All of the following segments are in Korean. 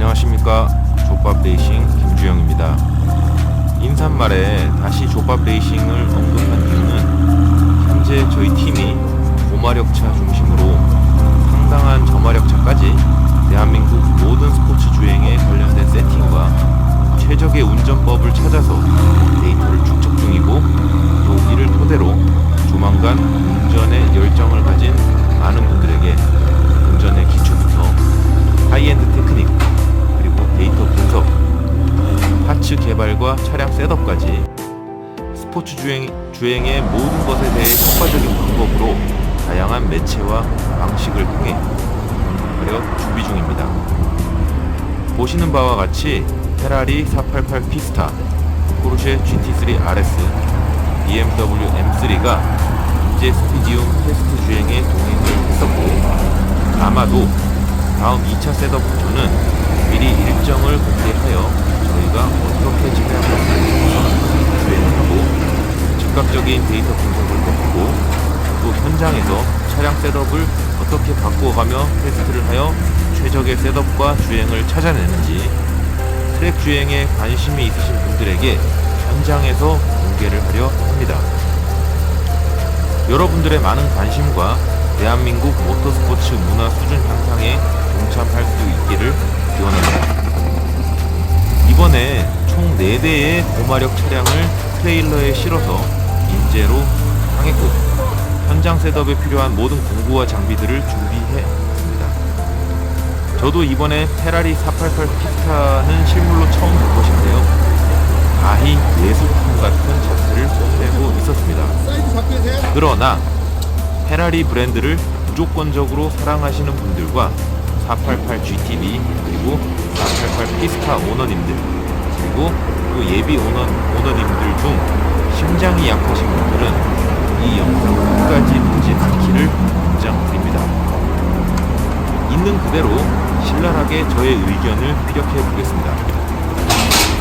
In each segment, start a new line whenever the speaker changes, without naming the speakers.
안녕하십니까. 족밥 레이싱 김주영입니다. 인사말에 다시 족밥 레이싱을 언급한 이유는 현재 저희 팀이 고마력차 중심으로 상당한 저마력차까지 대한민국 모든 스포츠 주행에 관련된 세팅과 최적의 운전법을 찾아서 데이터를 축적 중이고, 또 이를 토대로 조만간 운전에 열정을 가진 많은 분들에게 운전의 기초부터 하이엔드 테크닉, 그리고 데이터 분석, 파츠 개발과 차량 셋업까지 스포츠 주행의 모든 것에 대해 효과적인 방법으로 다양한 매체와 방식을 통해 공부하려 준비 중입니다. 보시는 바와 같이 페라리 488 피스타, 포르쉐 GT3 RS, BMW M3가 이제 스피디움 테스트 주행에 동행을 했었고, 아마도 다음 2차 셋업부터는 미리 일정을 공개하여 저희가 어떻게 차량을 주행을 하고 즉각적인 데이터 분석을 거치고, 또 현장에서 차량 셋업을 어떻게 바꾸어가며 테스트를 하여 최적의 셋업과 주행을 찾아내는지 트랙 주행에 관심이 있으신 분들에게 현장에서 공개를 하려 합니다. 여러분들의 많은 관심과 대한민국 모터스포츠 문화 수준 향상에 동참할 수 있기를 기원합니다. 이번에 총 4대의 고마력 차량을 트레일러에 실어서 인제로 상했고, 현장 셋업에 필요한 모든 공구와 장비들을 준비했습니다. 저도 이번에 페라리 488 피스타는 실물로 처음 볼 것인데요, 가히 예술품 같은 자세를 뽐내고 있었습니다. 그러나 페라리 브랜드를 무조건적으로 사랑하시는 분들과 488 GTB, 그리고 488 피스타 오너님들, 그리고 또 예비 오너님들 중 심장이 약하신 분들은 이 영상 끝까지 보지 않기를 권장드립니다. 있는 그대로 신랄하게 저의 의견을 피력해 보겠습니다.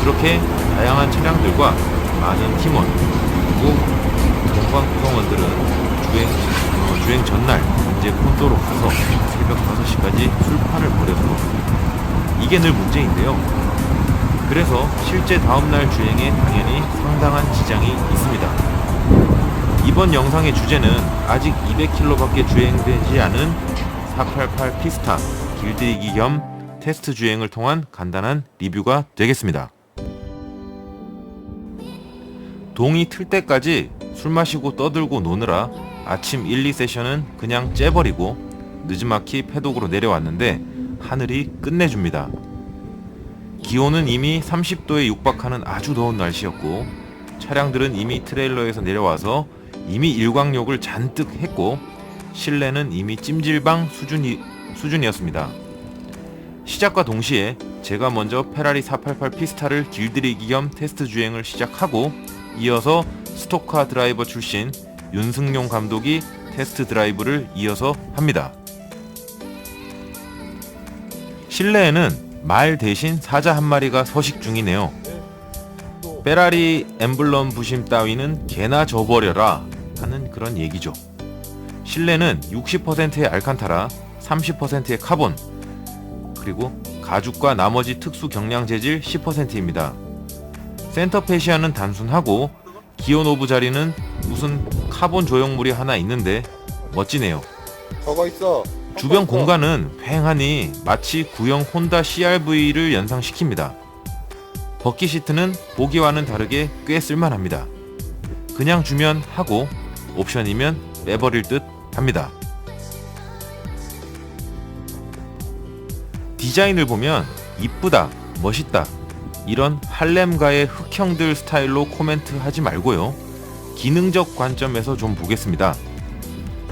그렇게 다양한 차량들과 많은 팀원, 그리고 동방 구성원들은 주행 전날 이제 콘도로 가서 새벽 5시까지 술판을 벌여서 이게 늘 문제인데요. 그래서 실제 다음날 주행에 당연히 상당한 지장이 있습니다. 이번 영상의 주제는 아직 200km밖에 주행되지 않은 488 피스타 길들이기 겸 테스트 주행을 통한 간단한 리뷰가 되겠습니다. 동이 틀 때까지 술 마시고 떠들고 노느라 아침 1, 2세션은 그냥 째버리고 느즈마키 패독으로 내려왔는데 하늘이 끝내줍니다. 기온은 이미 30도에 육박하는 아주 더운 날씨였고, 차량들은 이미 트레일러에서 내려와서 이미 일광욕을 잔뜩 했고, 실내는 이미 찜질방 수준이었습니다. 시작과 동시에 제가 먼저 페라리 488 피스타를 길들이기 겸 테스트 주행을 시작하고, 이어서 스토카 드라이버 출신 윤승용 감독이 테스트 드라이브를 이어서 합니다. 실내에는 말 대신 사자 한 마리가 서식 중이네요. 페라리 엠블럼 부심 따위는 개나 줘버려라 하는 그런 얘기죠. 실내는 60%의 알칸타라, 30%의 카본, 그리고 가죽과 나머지 특수 경량 재질 10%입니다. 센터 페시아는 단순하고 기어 노브 자리는 무슨 카본 조형물이 하나 있는데 멋지네요.
저거 있어.
주변 공간은 휑하니 마치 구형 혼다 CR-V를 연상시킵니다. 버키 시트는 보기와는 다르게 꽤 쓸만합니다. 그냥 주면 하고 옵션이면 빼버릴 듯 합니다. 디자인을 보면 이쁘다, 멋있다, 이런 할렘가의 흑형들 스타일로 코멘트 하지 말고요, 기능적 관점에서 좀 보겠습니다.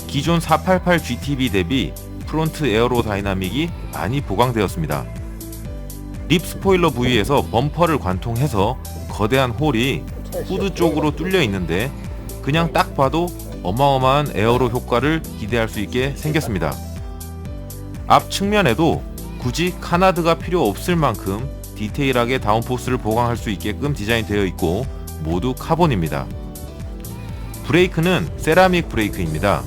기존 488 GTB 대비 프론트 에어로다이나믹이 많이 보강되었습니다. 립 스포일러 부위에서 범퍼를 관통해서 거대한 홀이 후드 쪽으로 뚫려 있는데, 그냥 딱 봐도 어마어마한 에어로 효과를 기대할 수 있게 생겼습니다. 앞 측면에도 굳이 카나드가 필요 없을 만큼 디테일하게 다운포스를 보강할 수 있게끔 디자인되어 있고, 모두 카본입니다. 브레이크는 세라믹 브레이크입니다.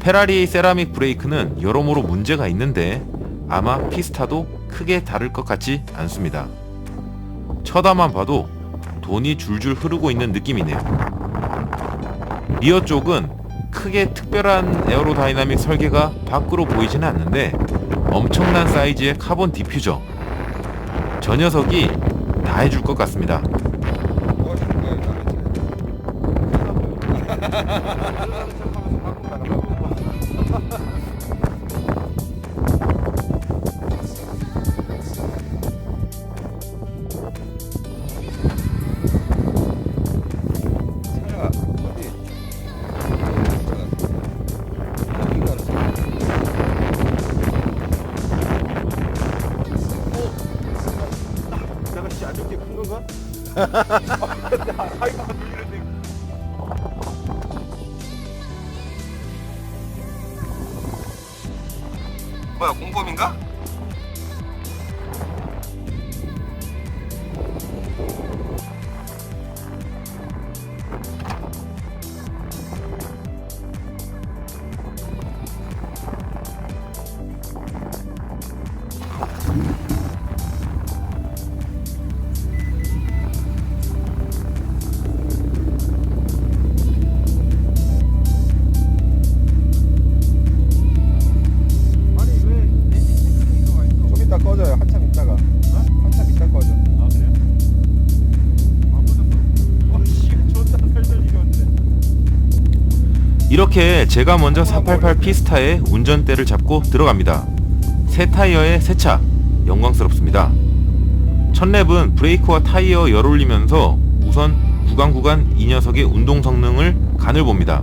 페라리 세라믹 브레이크는 여러모로 문제가 있는데 아마 피스타도 크게 다를 것 같지 않습니다. 쳐다만 봐도 돈이 줄줄 흐르고 있는 느낌이네요. 리어 쪽은 크게 특별한 에어로다이나믹 설계가 밖으로 보이지는 않는데 엄청난 사이즈의 카본 디퓨저, 저 녀석이 다 해줄 것 같습니다.
뭐야, 공범인가?
좀 이따 꺼져요. 한참 있다가. 한참 있다 꺼져.
아 그래요? 안 보셨어? 씨, 존나 살살 이겼는데.
이렇게 제가 먼저 488 피스타의 운전대를 잡고 들어갑니다. 새 타이어의 새차, 영광스럽습니다. 첫 랩은 브레이크와 타이어 열 올리면서 우선 구간 이 녀석의 운동 성능을 간을 봅니다.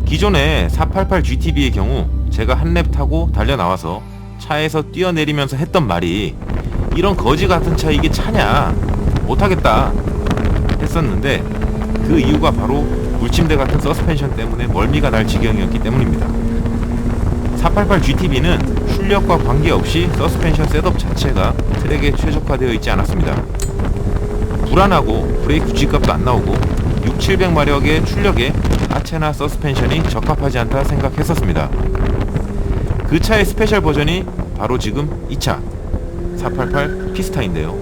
기존의 488 GTB의 경우 제가 한 랩 타고 달려 나와서 차에서 뛰어내리면서 했던 말이 이런 거지 같은 차 이게 차냐, 못하겠다 했었는데 그 이유가 바로 물침대 같은 서스펜션 때문에 멀미가 날 지경이었기 때문입니다. 488 GTB는 출력과 관계없이 서스펜션 셋업 자체가 트랙에 최적화되어 있지 않았습니다. 불안하고 브레이크 G값도 안 나오고 6,700마력의 출력에 하체나 서스펜션이 적합하지 않다 생각했었습니다. 그 차의 스페셜 버전이 바로 지금 이 차 488 피스타인데요.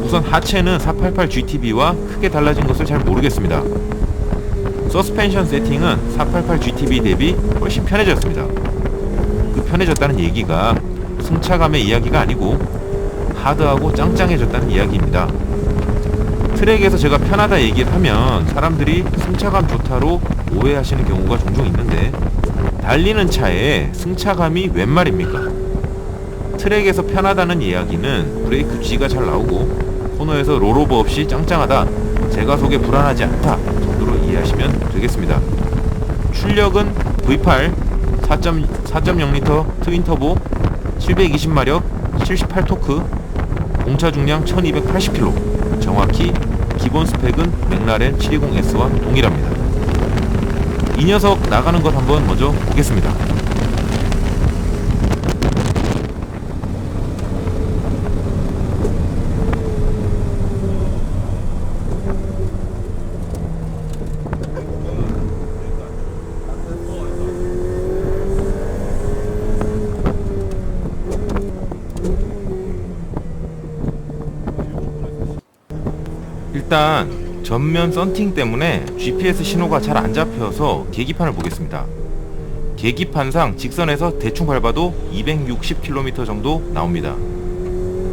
우선 하체는 488 GTB와 크게 달라진 것을 잘 모르겠습니다. 서스펜션 세팅은 488 GTB 대비 훨씬 편해졌습니다. 그 편해졌다는 얘기가 승차감의 이야기가 아니고 하드하고 짱짱해졌다는 이야기입니다. 트랙에서 제가 편하다 얘기를 하면 사람들이 승차감 좋다로 오해하시는 경우가 종종 있는데 달리는 차에 승차감이 웬 말입니까? 트랙에서 편하다는 이야기는 브레이크 G가 잘 나오고 코너에서 롤오버 없이 짱짱하다, 제가속에 불안하지 않다 정도로 이해하시면 되겠습니다. 출력은 V8 4.0L 트윈터보 720마력 78토크 공차 중량 1280kg, 정확히 기본 스펙은 맥라렌 720S와 동일합니다. 이 녀석 나가는 것 한번 먼저 보겠습니다. 일단 전면 썬팅 때문에 GPS 신호가 잘 안 잡혀서 계기판을 보겠습니다. 계기판상 직선에서 대충 밟아도 260km 정도 나옵니다.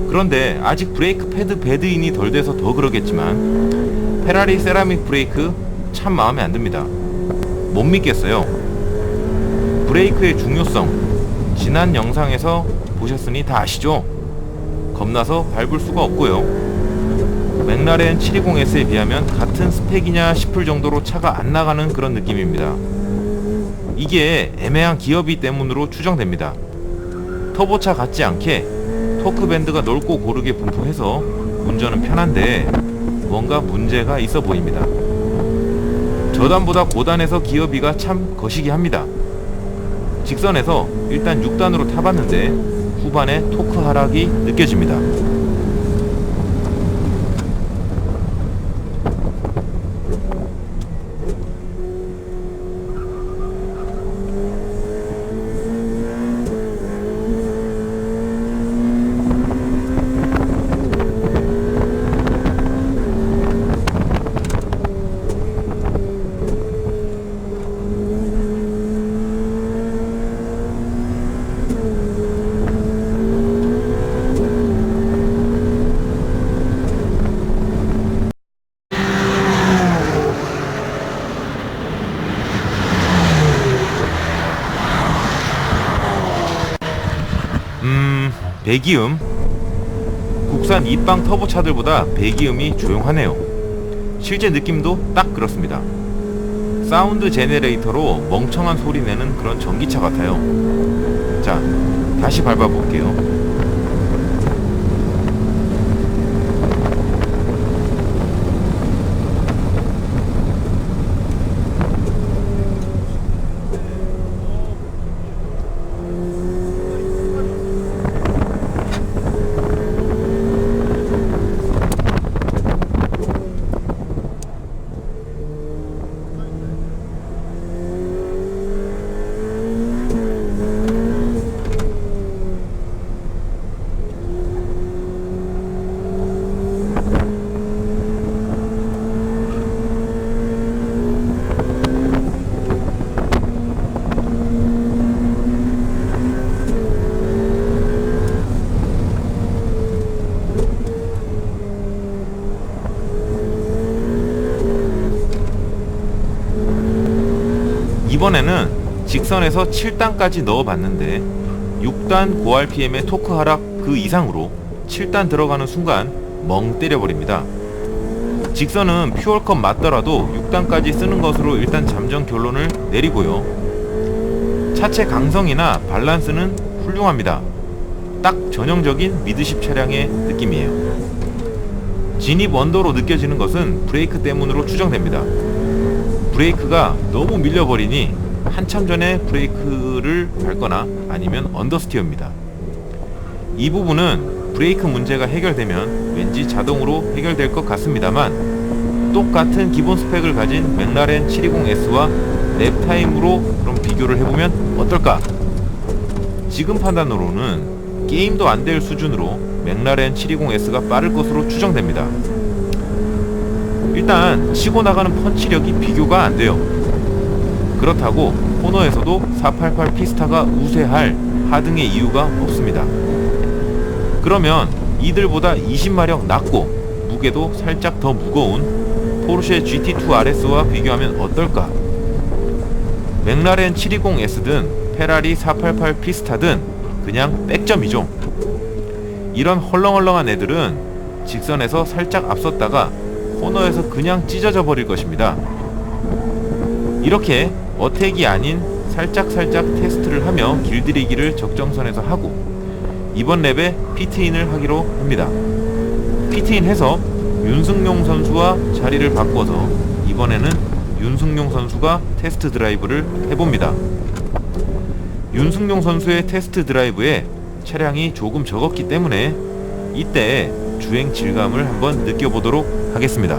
그런데 아직 브레이크 패드 배드인이 덜 돼서 더 그러겠지만 페라리 세라믹 브레이크 참 마음에 안 듭니다. 못 믿겠어요. 브레이크의 중요성 지난 영상에서 보셨으니 다 아시죠? 겁나서 밟을 수가 없고요. 맥라렌 720S에 비하면 같은 스펙이냐 싶을 정도로 차가 안 나가는 그런 느낌입니다. 이게 애매한 기어비 때문으로 추정됩니다. 터보차 같지 않게 토크밴드가 넓고 고르게 분포해서 운전은 편한데 뭔가 문제가 있어 보입니다. 저단보다 고단해서 기어비가 참 거시기 합니다. 직선에서 일단 6단으로 타봤는데 후반에 토크 하락이 느껴집니다. 배기음. 국산 입방 터보차들보다 배기음이 조용하네요. 실제 느낌도 딱 그렇습니다. 사운드 제네레이터로 멍청한 소리 내는 그런 전기차 같아요. 자, 다시 밟아볼게요. 이번에는 직선에서 7단까지 넣어봤는데 6단 고RPM의 토크 하락 그 이상으로 7단 들어가는 순간 멍 때려버립니다. 직선은 퓨얼컵 맞더라도 6단까지 쓰는 것으로 일단 잠정 결론을 내리고요. 차체 강성이나 밸런스는 훌륭합니다. 딱 전형적인 미드십 차량의 느낌이에요. 진입 원도로 느껴지는 것은 브레이크 때문으로 추정됩니다. 브레이크가 너무 밀려버리니 한참 전에 브레이크를 밟거나 아니면 언더스티어입니다. 이 부분은 브레이크 문제가 해결되면 왠지 자동으로 해결될 것 같습니다만, 똑같은 기본 스펙을 가진 맥라렌 720S와 랩타임으로 그럼 비교를 해보면 어떨까? 지금 판단으로는 게임도 안 될 수준으로 맥라렌 720S가 빠를 것으로 추정됩니다. 일단 치고 나가는 펀치력이 비교가 안 돼요. 그렇다고 코너에서도 488 피스타가 우세할 하등의 이유가 없습니다. 그러면 이들보다 20마력 낮고 무게도 살짝 더 무거운 포르쉐 GT2 RS와 비교하면 어떨까? 맥라렌 720S든 페라리 488 피스타든 그냥 백점이죠. 이런 헐렁헐렁한 애들은 직선에서 살짝 앞섰다가 코너에서 그냥 찢어져 버릴 것입니다. 이렇게 어택이 아닌 살짝살짝 테스트를 하며 길들이기를 적정선에서 하고 이번 랩에 피트인을 하기로 합니다. 피트인 해서 윤승용 선수와 자리를 바꿔서 이번에는 윤승용 선수가 테스트 드라이브를 해봅니다. 윤승용 선수의 테스트 드라이브에 차량이 조금 적었기 때문에 이때 주행 질감을 한번 느껴보도록 하겠습니다.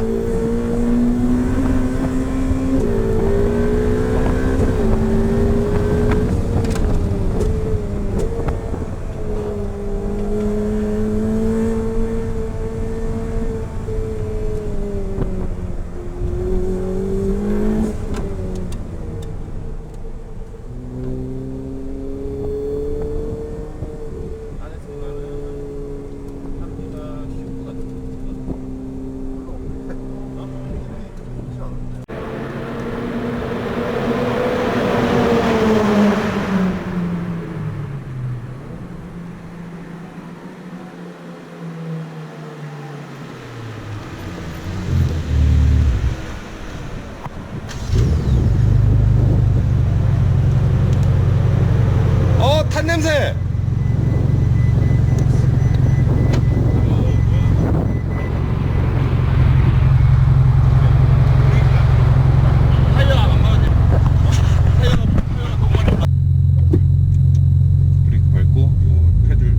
탄 냄새.
브레이크 밟고 요 패들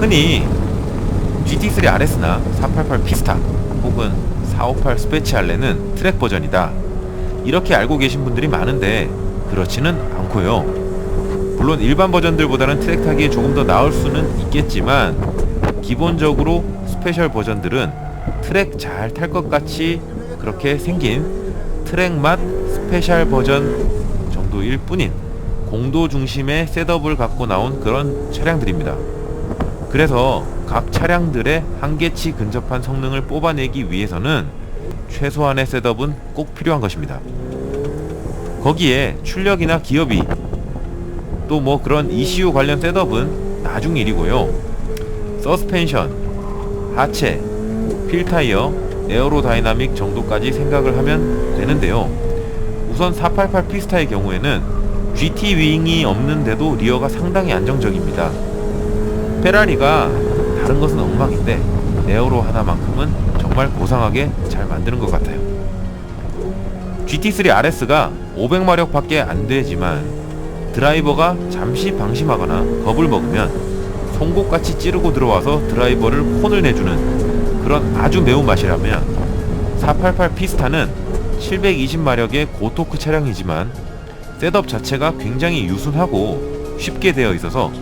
흔히 GT3 RS나 488 피스타 혹은 458 스페치알레는 트랙 버전이다, 이렇게 알고 계신 분들이 많은데 그렇지는 않고요. 물론 일반 버전들보다는 트랙 타기에 조금 더 나을 수는 있겠지만 기본적으로 스페셜 버전들은 트랙 잘 탈 것 같이 그렇게 생긴 트랙 맛 스페셜 버전 정도일 뿐인 공도 중심의 셋업을 갖고 나온 그런 차량들입니다. 그래서 각 차량들의 한계치 근접한 성능을 뽑아내기 위해서는 최소한의 셋업은 꼭 필요한 것입니다. 거기에 출력이나 기어비 또 뭐 그런 ECU 관련 셋업은 나중 일이고요. 서스펜션, 하체, 필타이어, 에어로다이나믹 정도까지 생각을 하면 되는데요. 우선 488 피스타의 경우에는 GT 윙이 없는데도 리어가 상당히 안정적입니다. 페라리가 다른 것은 엉망인데 에어로 하나만큼은 정말 고상하게 잘 만드는 것 같아요. GT3 RS가 500마력 밖에 안 되지만 드라이버가 잠시 방심하거나 겁을 먹으면 송곳같이 찌르고 들어와서 드라이버를 혼을 내주는 그런 아주 매운맛이라면 488 피스타는 720마력의 고토크 차량이지만 셋업 자체가 굉장히 유순하고 쉽게 되어 있어서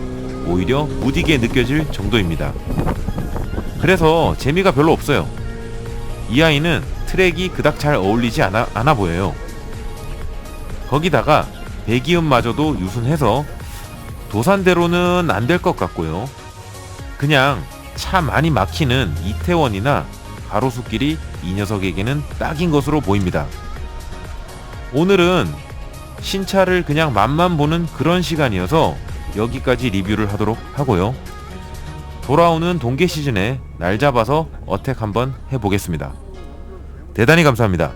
오히려 무디게 느껴질 정도입니다. 그래서 재미가 별로 없어요. 이 아이는 트랙이 그닥 잘 어울리지 않아 보여요. 거기다가 배기음마저도 유순해서 도산대로는 안 될 것 같고요. 그냥 차 많이 막히는 이태원이나 가로수길이 이 녀석에게는 딱인 것으로 보입니다. 오늘은 신차를 그냥 맛만 보는 그런 시간이어서 여기까지 리뷰를 하도록 하고요. 돌아오는 동계 시즌에 날 잡아서 어택 한번 해보겠습니다. 대단히 감사합니다.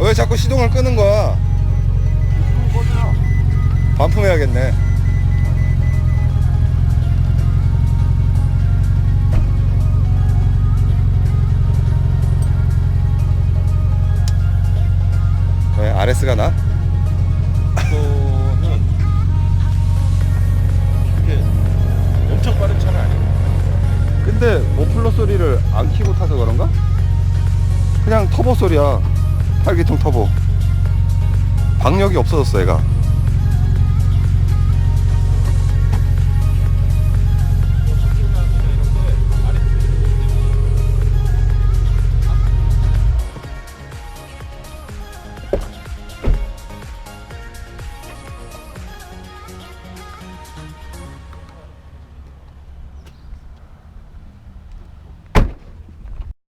왜 자꾸 시동을 끄는 거야? 반품해야겠네. 왜 RS가 나?
이거는 이게 엄청 빠른 차는 아니에요.
근데 머플러 소리를 안 키고 타서 그런가? 그냥 터보 소리야. 8기통 터보. 박력이 없어졌어 얘가.